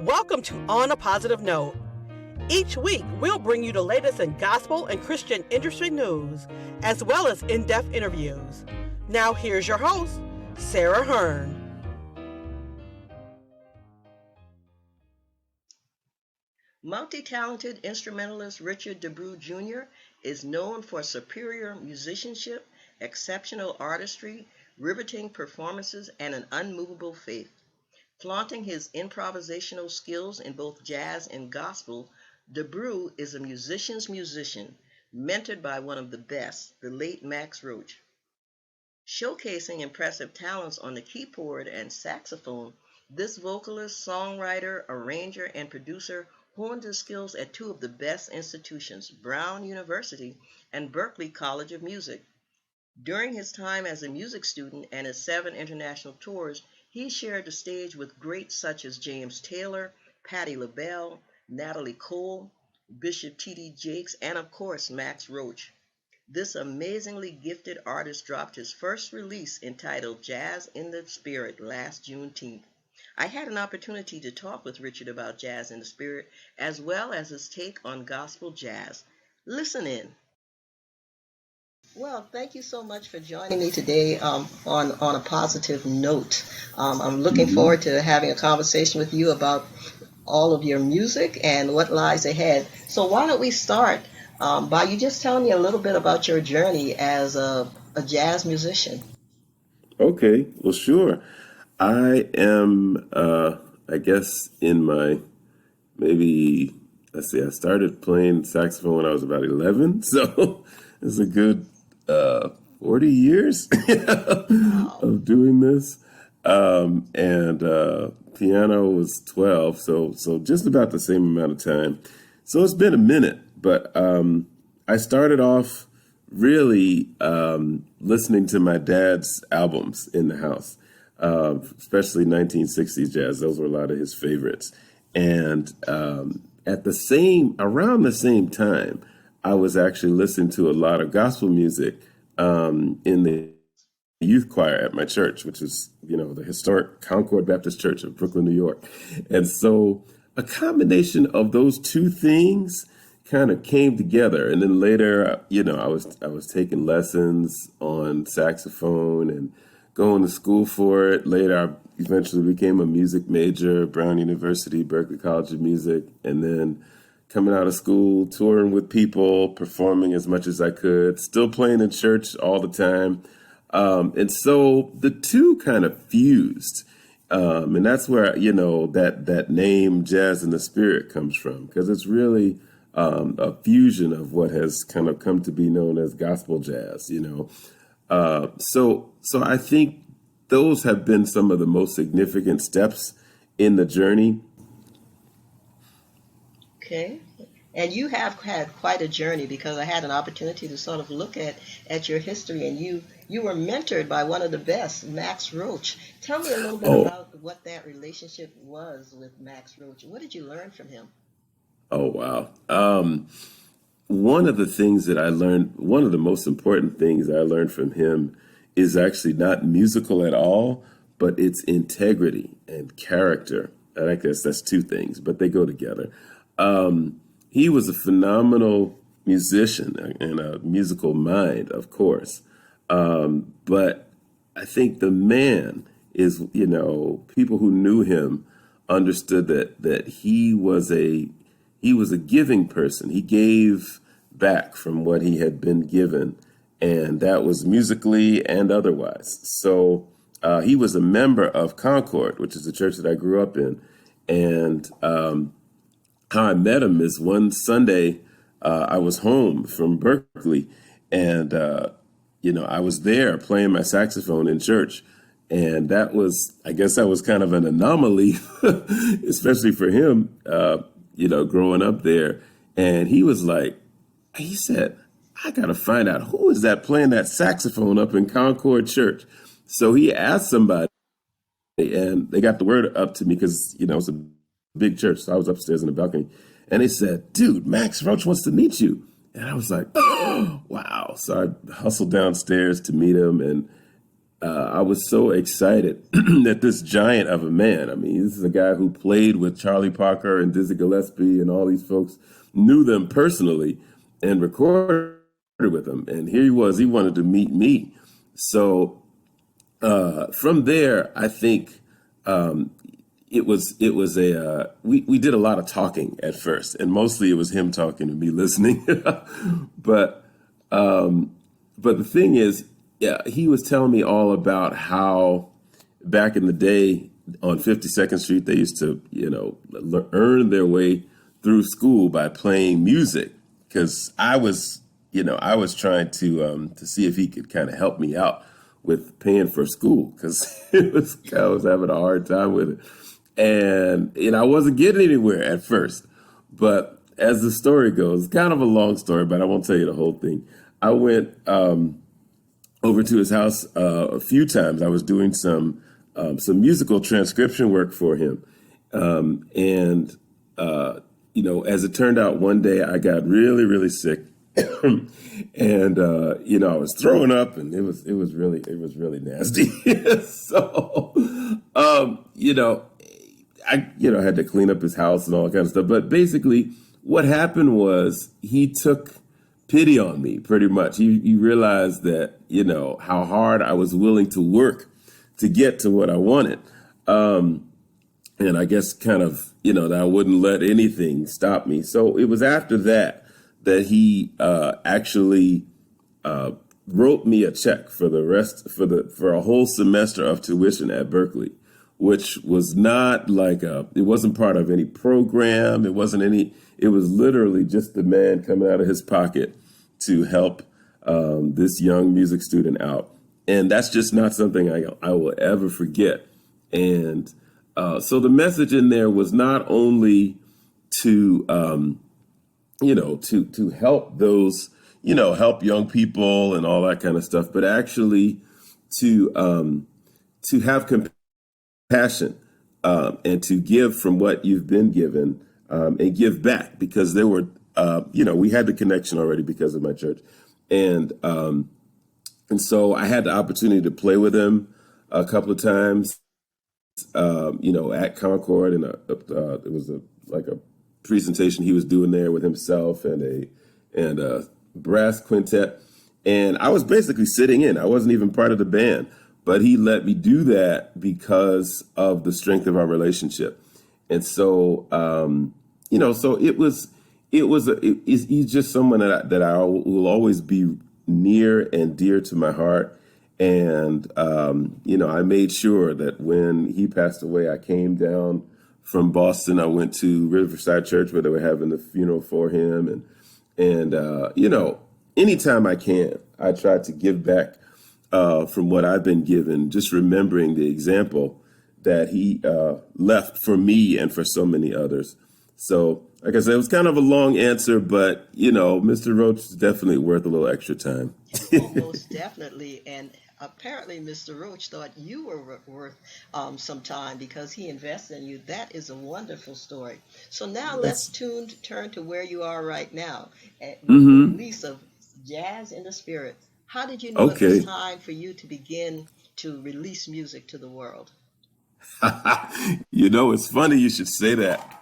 Welcome to On a Positive Note. Each week, we'll bring you the latest in gospel and Christian industry news, as well as in-depth interviews. Now, here's your host, Sarah Hearn. Multi-talented instrumentalist Richard DeBrew Jr. is known for superior musicianship, exceptional artistry, riveting performances, and an unmovable faith. Flaunting his improvisational skills in both jazz and gospel, DeBrew is a musician's musician, mentored by one of the best, the late Max Roach. Showcasing impressive talents on the keyboard and saxophone, this vocalist, songwriter, arranger, and producer honed his skills at two of the best institutions, Brown University and Berklee College of Music. During his time as a music student and his 7 international tours, he shared the stage with greats such as James Taylor, Patti LaBelle, Natalie Cole, Bishop T.D. Jakes, and of course, Max Roach. This amazingly gifted artist dropped his first release entitled Jazz in the Spirit last Juneteenth. I had an opportunity to talk with Richard about Jazz in the Spirit, as well as his take on gospel jazz. Listen in. Well, thank you so much for joining me today on a positive note. I'm looking forward to having a conversation with you about all of your music and what lies ahead. So why don't we start by you just telling me a little bit about your journey as a jazz musician? Okay, well, sure. I am, I guess, in my maybe, I started playing saxophone when I was about 11, so it's a good 40 years of doing this. And piano was 12, so just about the same amount of time. So it's been a minute, but I started off really listening to my dad's albums in the house, especially 1960s jazz. Those were a lot of his favorites. And around the same time, I was actually listening to a lot of gospel music in the youth choir at my church, which is, the historic Concord Baptist Church of Brooklyn, New York. And so a combination of those two things kind of came together. And then later, I was taking lessons on saxophone and going to school for it. Later, I eventually became a music major, Brown University, Berklee College of Music, and then coming out of school, touring with people, performing as much as I could, still playing in church all the time. And so the two kind of fused. And that's where, that name Jazz in the Spirit comes from, because it's really a fusion of what has kind of come to be known as gospel jazz, So I think those have been some of the most significant steps in the journey. Okay. And you have had quite a journey, because I had an opportunity to sort of look at your history, and you were mentored by one of the best, Max Roach. Tell me a little bit about what that relationship was with Max Roach. What did you learn from him? Oh, wow. One of the most important things I learned from him is actually not musical at all, but it's integrity and character. And I guess that's two things, but they go together. He was a phenomenal musician and a musical mind, of course. But I think the man is, people who knew him understood that he was a giving person. He gave back from what he had been given, and that was musically and otherwise. So he was a member of Concord, which is the church that I grew up in. And how I met him is one Sunday, I was home from Berklee, and, I was there playing my saxophone in church. And that was kind of an anomaly, especially for him, growing up there. And he said, I got to find out who is that playing that saxophone up in Concord Church. So he asked somebody, and they got the word up to me because, it's a big church. So I was upstairs in the balcony, and they said, dude, Max Roach wants to meet you. And I was like, oh, wow. So I hustled downstairs to meet him, and I was so excited that this giant of a man, I mean, this is a guy who played with Charlie Parker and Dizzy Gillespie and all these folks, knew them personally and recorded with them. And here he was, he wanted to meet me. So from there, I think it was a we did a lot of talking at first, and mostly it was him talking and me listening. but but the thing is, yeah, he was telling me all about how back in the day on 52nd Street they used to, earn their way through school by playing music. Because I was trying to see if he could kind of help me out with paying for school because I was having a hard time with it. And I wasn't getting anywhere at first. But as the story goes, kind of a long story, but I won't tell you the whole thing. I went over to his house a few times. I was doing some musical transcription work for him. And as it turned out, one day I got really, really sick. And I was throwing up, and it was really nasty. So I had to clean up his house and all that kind of stuff. But basically, what happened was he took pity on me, pretty much. He realized that how hard I was willing to work to get to what I wanted, and I guess kind of that I wouldn't let anything stop me. So it was after that he actually wrote me a check for for a whole semester of tuition at Berkeley, which was not it wasn't part of any program. It was literally just the man coming out of his pocket to help this young music student out. And that's just not something I will ever forget. And so the message in there was not only to to help those, help young people and all that kind of stuff, but actually to have compassion and to give from what you've been given and give back, because there were, we had the connection already because of my church. And so I had the opportunity to play with him a couple of times, at Concord, and it was a presentation he was doing there with himself and a brass quintet. And I was basically sitting in. I wasn't even part of the band, but he let me do that because of the strength of our relationship. And so, so he's just someone that I will always be near and dear to my heart. And, I made sure that when he passed away, I came down from Boston. I went to Riverside Church where they were having the funeral for him. And anytime I can, I try to give back from what I've been given, just remembering the example that he left for me and for so many others. So, like I said, it was kind of a long answer, but, Mr. Roach is definitely worth a little extra time. Oh, most definitely. And apparently Mr. Roach thought you were worth some time because he invested in you. That is a wonderful story. So now let's turn to where you are right now at the release of Jazz in the Spirit. How did you know it was time for you to begin to release music to the world? It's funny you should say that.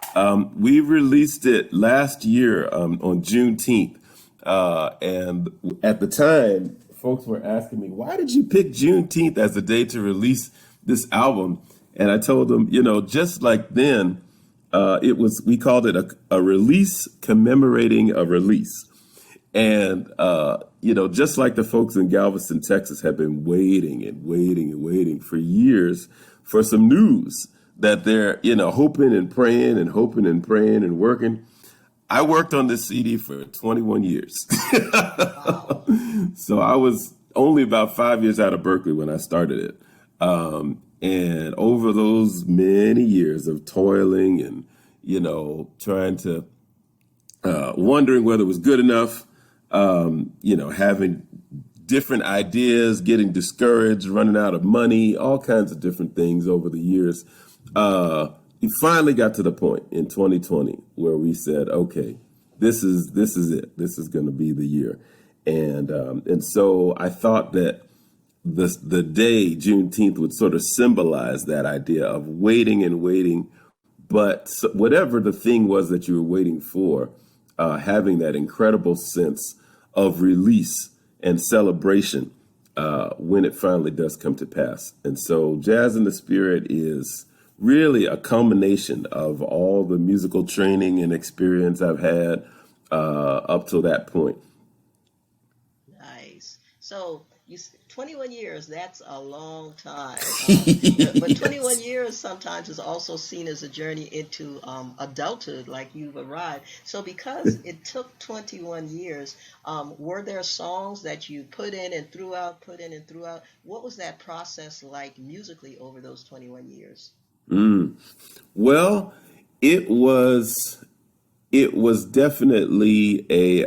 We released it last year on Juneteenth. And at the time, folks were asking me, why did you pick Juneteenth as the day to release this album? And I told them, just like then, we called it a release commemorating a release. And, just like the folks in Galveston, Texas have been waiting and waiting and waiting for years for some news that they're, hoping and praying and working. I worked on this CD for 21 years. Wow. So I was only about 5 years out of Berkeley when I started it. And over those many years of toiling and, trying to, wondering whether it was good enough, having different ideas, getting discouraged, running out of money, all kinds of different things over the years. We finally got to the point in 2020 where we said, okay, this is it. This is going to be the year. And so I thought that the day Juneteenth would sort of symbolize that idea of waiting and waiting, but whatever the thing was that you were waiting for, having that incredible sense of release and celebration when it finally does come to pass. And so Jazz in the Spirit is really a culmination of all the musical training and experience I've had up till that point. Nice. So 21 years, that's a long time. But 21 Yes. years sometimes is also seen as a journey into adulthood, like you've arrived. So because it took 21 years, were there songs that you put in and threw out, put in and threw out? What was that process like musically over those 21 years? Mm. Well, it was it was definitely a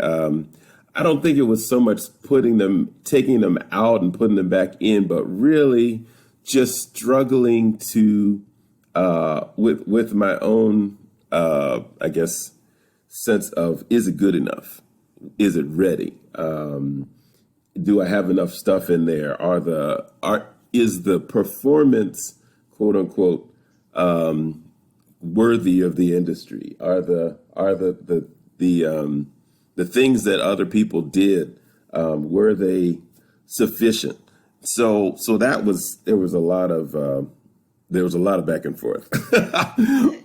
I don't think it was so much taking them out and putting them back in, but really just struggling to with my own I guess sense of, is it good enough? Is it ready? Do I have enough stuff in there? Is the performance, quote unquote, worthy of the industry? Are the things that other people did, were they sufficient? So that was there was a lot of back and forth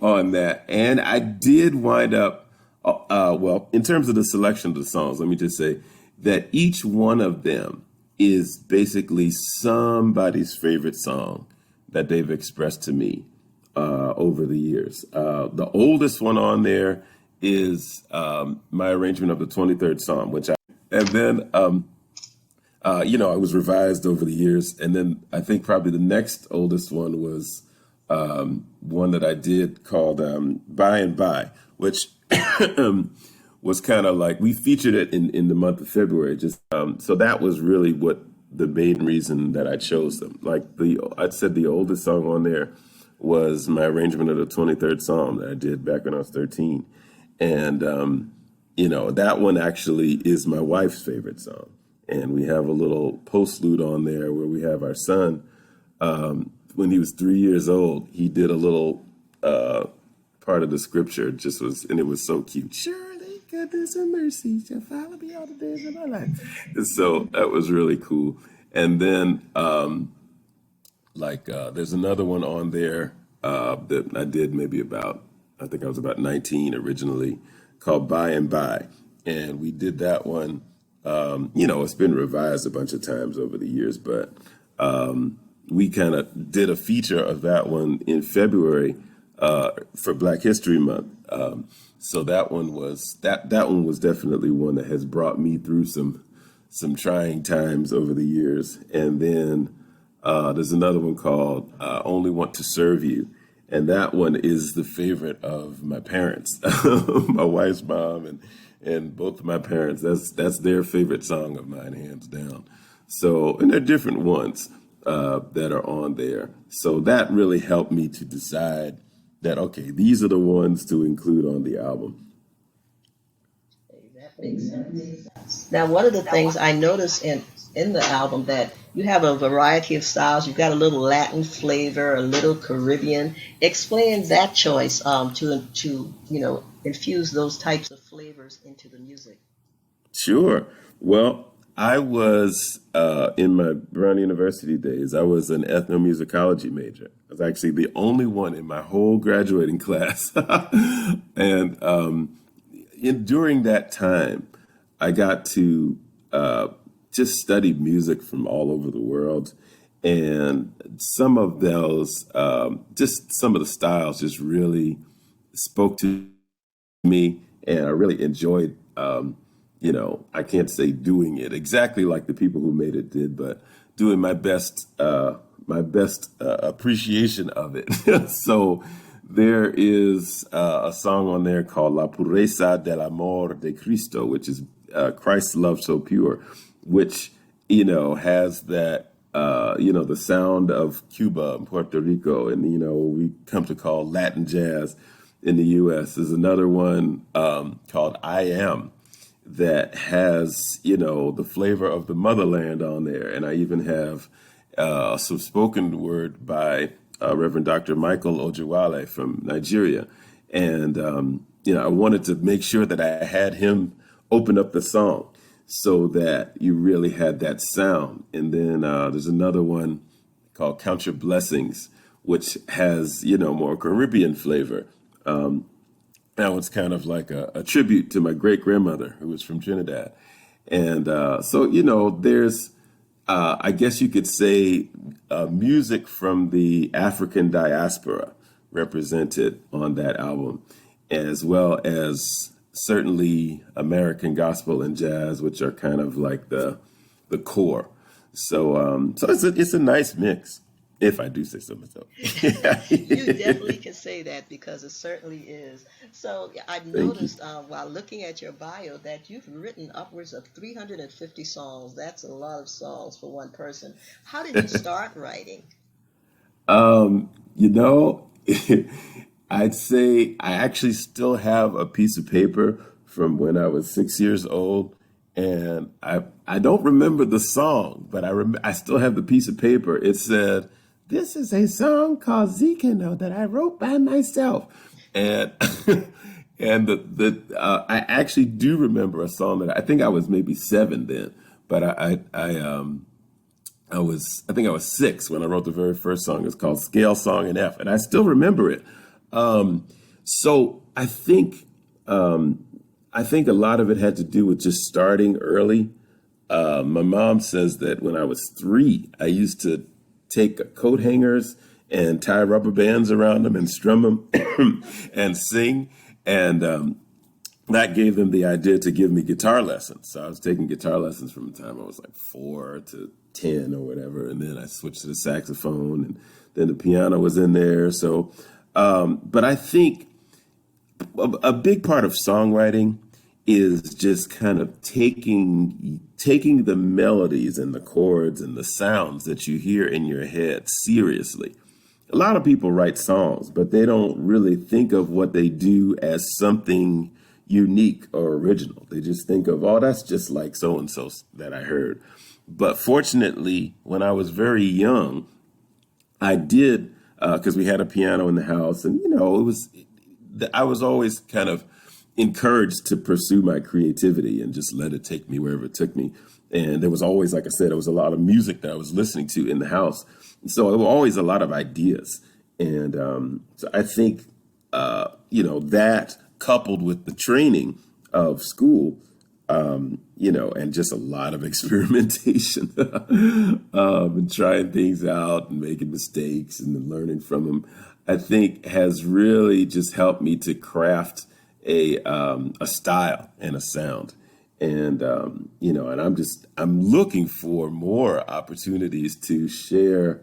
on that, and I did wind up well, in terms of the selection of the songs. Let me just say that each one of them is basically somebody's favorite song that they've expressed to me over the years. The oldest one on there is my arrangement of the 23rd Psalm, and then, it was revised over the years. And then I think probably the next oldest one was one that I did called By and By, which was kind of like, we featured it in the month of February. So that was really what the main reason that I chose them. Like I said, the oldest song on there was my arrangement of the 23rd Psalm that I did back when I was 13. And, that one actually is my wife's favorite song. And we have a little postlude on there where we have our son, when he was 3 years old, he did a little part of the scripture, and it was so cute. Surely goodness and mercy shall follow me all the days of my life. And so that was really cool. And then, there's another one on there that I did I think I was about 19 originally, called By and By. And we did that one. It's been revised a bunch of times over the years, but we kind of did a feature of that one in February for Black History Month. So that one was definitely one that has brought me through some trying times over the years. And then there's another one called Only Want to Serve You. And that one is the favorite of my parents, my wife's mom and both of my parents. That's their favorite song of mine, hands down. So, and there are different ones that are on there. So that really helped me to decide that, okay, these are the ones to include on the album. Hey, that makes sense. Now, one of the things I noticed in the album that you have a variety of styles. You've got a little Latin flavor, a little Caribbean. Explain that choice to infuse those types of flavors into the music. Sure. Well, I was in my Brown University days, I was an ethnomusicology major. I was actually the only one in my whole graduating class. And during that time, I got to just study music from all over the world. And some of those, just some of the styles just really spoke to me. And I really enjoyed, I can't say doing it exactly like the people who made it did, but doing my best appreciation of it. So there is a song on there called La Pureza del Amor de Cristo, which is Christ's love so pure, which, has that, the sound of Cuba and Puerto Rico and, we come to call Latin jazz in the U.S. There's another one called I Am. that has, the flavor of the motherland on there. And I even have some spoken word by Reverend Dr. Michael Ojewale from Nigeria. And, I wanted to make sure that I had him open up the song so that you really had that sound. And then there's another one called Count Your Blessings, which has, more Caribbean flavor. That one's kind of like a tribute to my great grandmother who was from Trinidad. And there's, I guess you could say, music from the African diaspora represented on that album, as well as certainly American gospel and jazz, which are kind of like the core. So it's a nice mix, if I do say so myself. You definitely can say that because it certainly is. So I've noticed while looking at your bio that you've written upwards of 350 songs. That's a lot of songs for one person. How did you start writing? You know, I'd say I actually still have a piece of paper from when I was 6 years old, and I don't remember the song, but I still have the piece of paper. It said, "This is a song called Zekino that I wrote by myself," and and I actually do remember a song that I think I was maybe 7 then, but I think I was 6 when I wrote the very first song. It's called Scale Song in F, and I still remember it. So I think a lot of it had to do with just starting early. My mom says that when I was 3, I used to take coat hangers and tie rubber bands around them and strum them and sing. And that gave them the idea to give me guitar lessons. So I was taking guitar lessons from the time I was like 4 to 10 or whatever. And then I switched to the saxophone, and then the piano was in there. So, but I think a big part of songwriting is just kind of taking the melodies and the chords and the sounds that you hear in your head seriously. A lot of people write songs, but they don't really think of what they do as something unique or original. They just think of, oh, that's just like so-and-so that I heard. But fortunately, when I was very young, I did, because we had a piano in the house, and, I was always kind of encouraged to pursue my creativity and just let it take me wherever it took me. And there was always, like I said, there was a lot of music that I was listening to in the house. So there were always a lot of ideas. And so I think, that coupled with the training of school, and just a lot of experimentation and trying things out and making mistakes and then learning from them, I think has really just helped me to craft a style and a sound. And, and I'm looking for more opportunities to share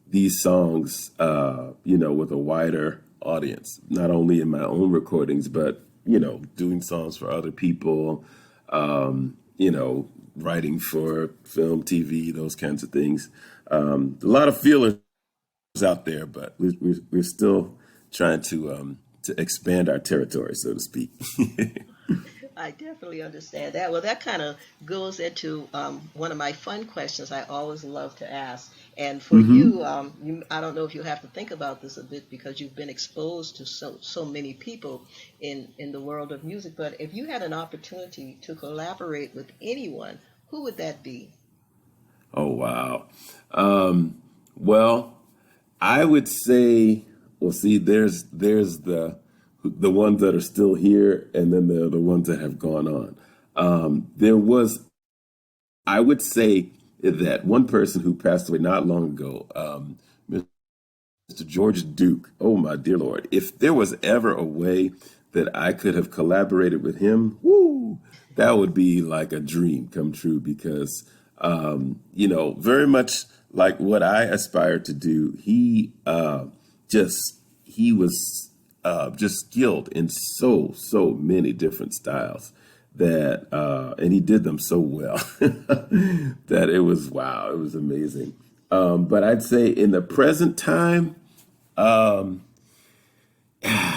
these songs, with a wider audience, not only in my own recordings, but, doing songs for other people, writing for film, TV, those kinds of things. A lot of feelers out there, but we're still trying to expand our territory, so to speak. I definitely understand that. Well, that kind of goes into one of my fun questions I always love to ask. And for you, I don't know if you have to think about this a bit because you've been exposed to so many people in the world of music. But if you had an opportunity to collaborate with anyone, who would that be? Oh, wow. Well, I would say, well, see, there's the ones that are still here, and then there are the ones that have gone on. I would say that one person who passed away not long ago, Mr. George Duke. Oh, my dear Lord. If there was ever a way that I could have collaborated with him, woo, that would be like a dream come true because, very much like what I aspire to do, he was just skilled in so many different styles that, and he did them so well that it was, wow, it was amazing. But I'd say in the present time,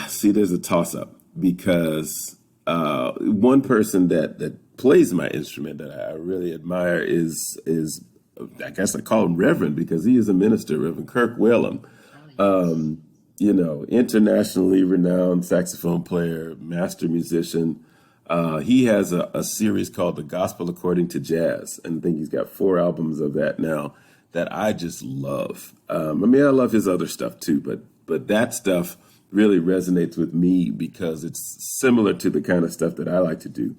see, there's a toss up because one person that plays my instrument that I really admire is I guess I call him Reverend because he is a minister, Reverend Kirk Whalum. Oh, yes. Internationally renowned saxophone player, master musician. He has a series called The Gospel According to Jazz, and I think he's got 4 albums of that now that I just love. I love his other stuff too, but that stuff really resonates with me because it's similar to the kind of stuff that I like to do.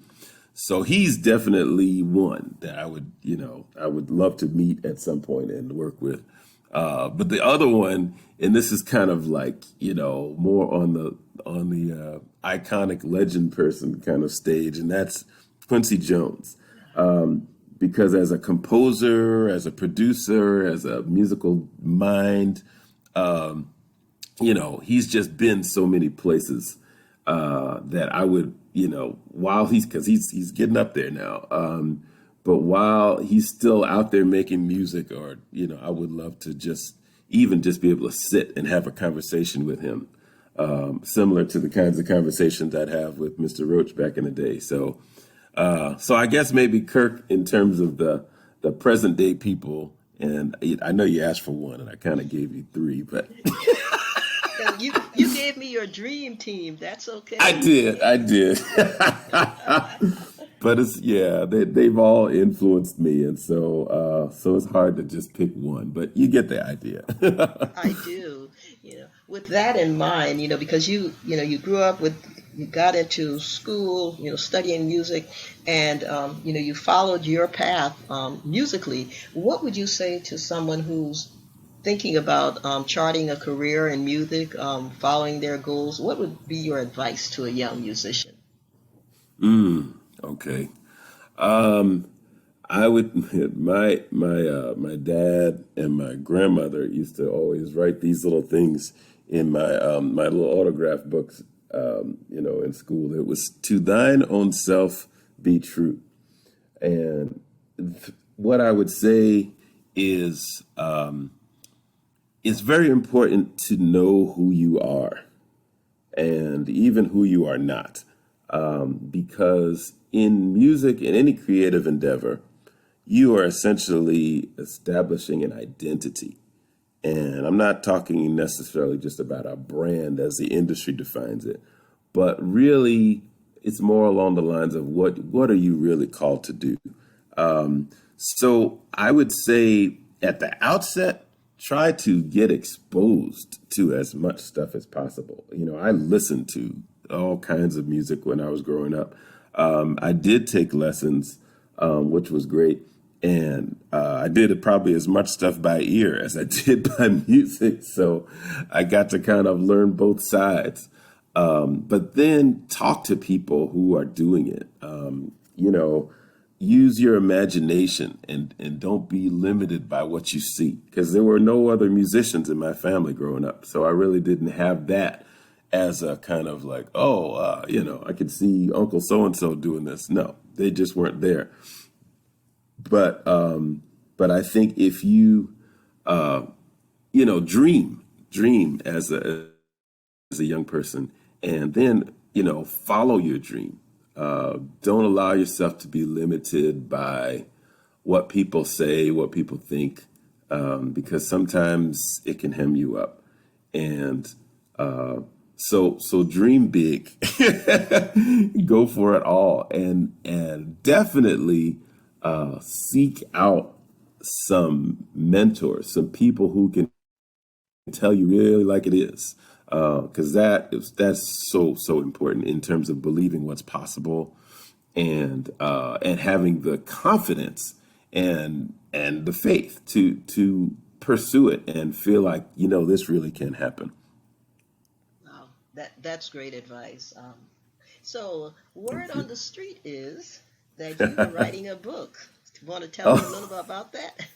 So he's definitely one that I would love to meet at some point and work with. But the other one, and this is kind of like, more on the iconic legend person kind of stage, and that's Quincy Jones. Because as a composer, as a producer, as a musical mind, he's just been so many places that I would, while because he's getting up there now. But while he's still out there making music, or I would love to just be able to sit and have a conversation with him, similar to the kinds of conversations I'd have with Mr. Roach back in the day. So I guess maybe Kirk in terms of the present day people, and I know you asked for one, and I kind of gave you 3, but. You gave me your dream team. That's okay. I did. But they've all influenced me, and so it's hard to just pick one. But you get the idea. I do. With that in mind, because you grew up you got into school, studying music, and you followed your path musically. What would you say to someone who's thinking about charting a career in music, following their goals? What would be your advice to a young musician? Okay. I would my dad and my grandmother used to always write these little things in my little autograph books, in school. It was "To thine own self be true," and what I would say is it's very important to know who you are and even who you are not, because in music, in any creative endeavor, you are essentially establishing an identity. And I'm not talking necessarily just about a brand as the industry defines it, but really it's more along the lines of what are you really called to do? So I would say at the outset, try to get exposed to as much stuff as possible. I listened to all kinds of music when I was growing up. I did take lessons, which was great. And I did probably as much stuff by ear as I did by music. So I got to kind of learn both sides. But then talk to people who are doing it. Use your imagination and don't be limited by what you see. Because there were no other musicians in my family growing up. So I really didn't have that as a kind of like, I could see Uncle so-and-so doing this. No, they just weren't there. But I think if you dream as a young person, and then follow your dream. Don't allow yourself to be limited by what people say, what people think, because sometimes it can hem you up. And so dream big, go for it all, and definitely. Seek out some mentors, some people who can tell you really like it is, because that's so important in terms of believing what's possible, and having the confidence and the faith to pursue it and feel like this really can happen. Wow, that's great advice. So word on the street is that you are writing a book. Want to tell me a little bit about that?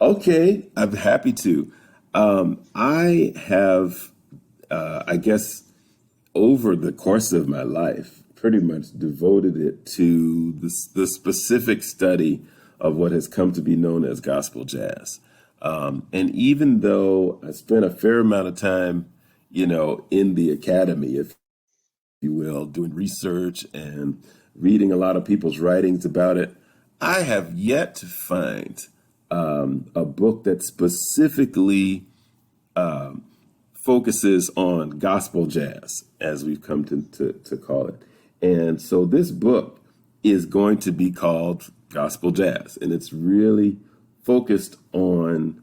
Okay, I'm happy to. I have, I guess, over the course of my life, pretty much devoted it to the specific study of what has come to be known as gospel jazz. And even though I spent a fair amount of time, in the academy, if you will, doing research and reading a lot of people's writings about it, I have yet to find a book that specifically focuses on gospel jazz, as we've come to call it. And so this book is going to be called Gospel Jazz, and it's really focused on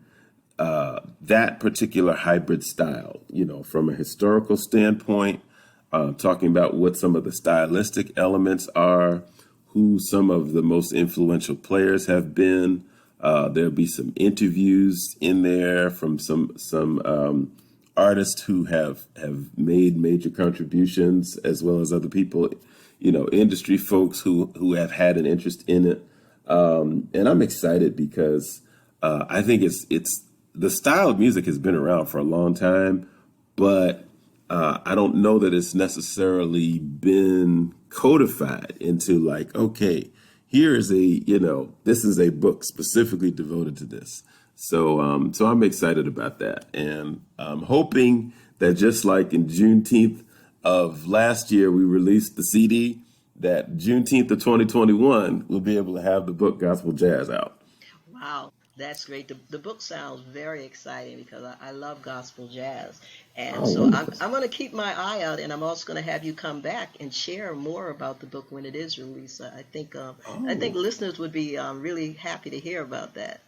that particular hybrid style, from a historical standpoint, talking about what some of the stylistic elements are, who some of the most influential players have been. There'll be some interviews in there from some artists who have made major contributions, as well as other people, industry folks who have had an interest in it. And I'm excited because I think it's the style of music has been around for a long time, but I don't know that it's necessarily been codified into like, okay, here is this is a book specifically devoted to this. So I'm excited about that. And I'm hoping that just like in Juneteenth of last year, we released the CD, that Juneteenth of 2021, we'll be able to have the book Gospel Jazz out. Wow, that's great. The book sounds very exciting because I love gospel jazz. And so I'm going to keep my eye out, and I'm also going to have you come back and share more about the book when it is released. I think listeners would be really happy to hear about that.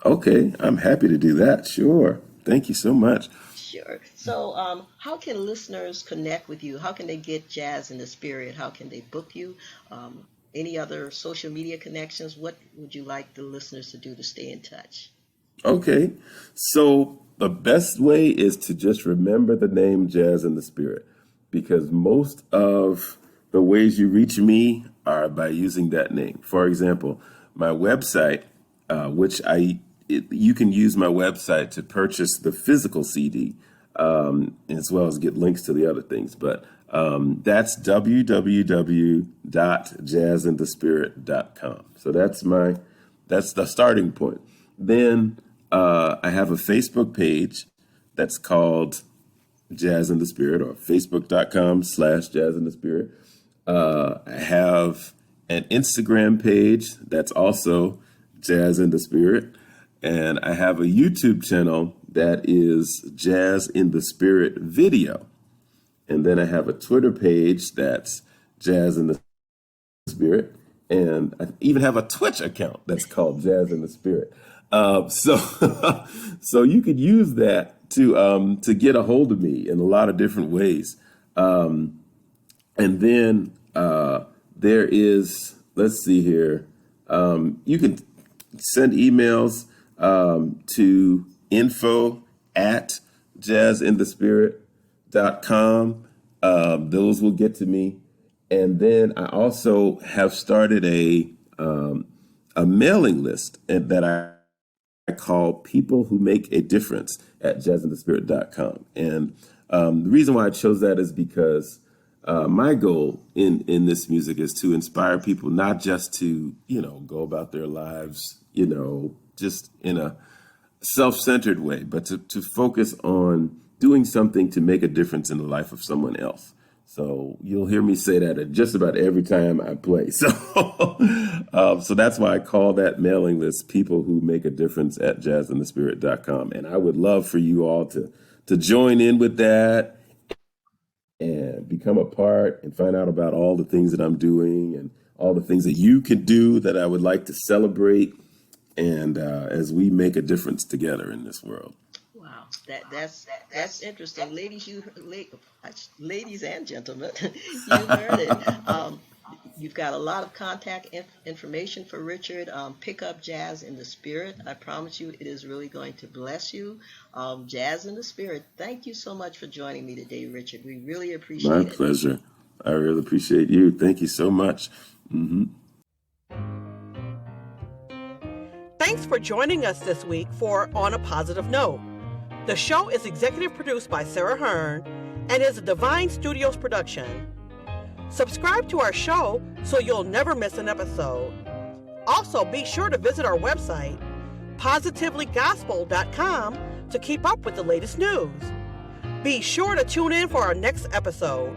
Okay, I'm happy to do that. Sure. Thank you so much. Sure. So how can listeners connect with you? How can they get Jazz in the Spirit? How can they book you? Any other social media connections? What would you like the listeners to do to stay in touch? Okay. So the best way is to just remember the name Jazz in the Spirit, because most of the ways you reach me are by using that name. For example, my website, you can use my website to purchase the physical CD, as well as get links to the other things. But that's www.jazzinthespirit.com. So that's the starting point. Then I have a Facebook page that's called Jazz in the Spirit, or facebook.com/Jazz in the Spirit. I have an Instagram page that's also Jazz in the Spirit. And I have a YouTube channel that is Jazz in the Spirit Video. And then I have a Twitter page that's Jazz in the Spirit. And I even have a Twitch account that's called Jazz in the Spirit. So you could use that to get a hold of me in a lot of different ways. And then there is, let's see here, you can send emails to info@jazzinthespirit.com. Those will get to me. And then I also have started a mailing list that I call People Who Make a Difference at jazzinthespirit.com. And the reason why I chose that is because my goal in this music is to inspire people not just to, go about their lives, just in a self-centered way, but to focus on doing something to make a difference in the life of someone else. So you'll hear me say that at just about every time I play. So so that's why I call that mailing list People Who Make a Difference at jazzinthespirit.com. And I would love for you all to join in with that and become a part and find out about all the things that I'm doing and all the things that you can do that I would like to celebrate. And as we make a difference together in this world. Wow, that's interesting, ladies and gentlemen. You heard it. You've got a lot of contact information for Richard. Pick up Jazz in the Spirit. I promise you, it is really going to bless you. Jazz in the Spirit. Thank you so much for joining me today, Richard. We really appreciate it. My pleasure. I really appreciate you. Thank you so much. Mm-hmm. Thanks for joining us this week for On a Positive Note. The show is executive produced by Sarah Hearn and is a Divine Studios production. Subscribe to our show so you'll never miss an episode. Also, be sure to visit our website, positivelygospel.com, to keep up with the latest news. Be sure to tune in for our next episode.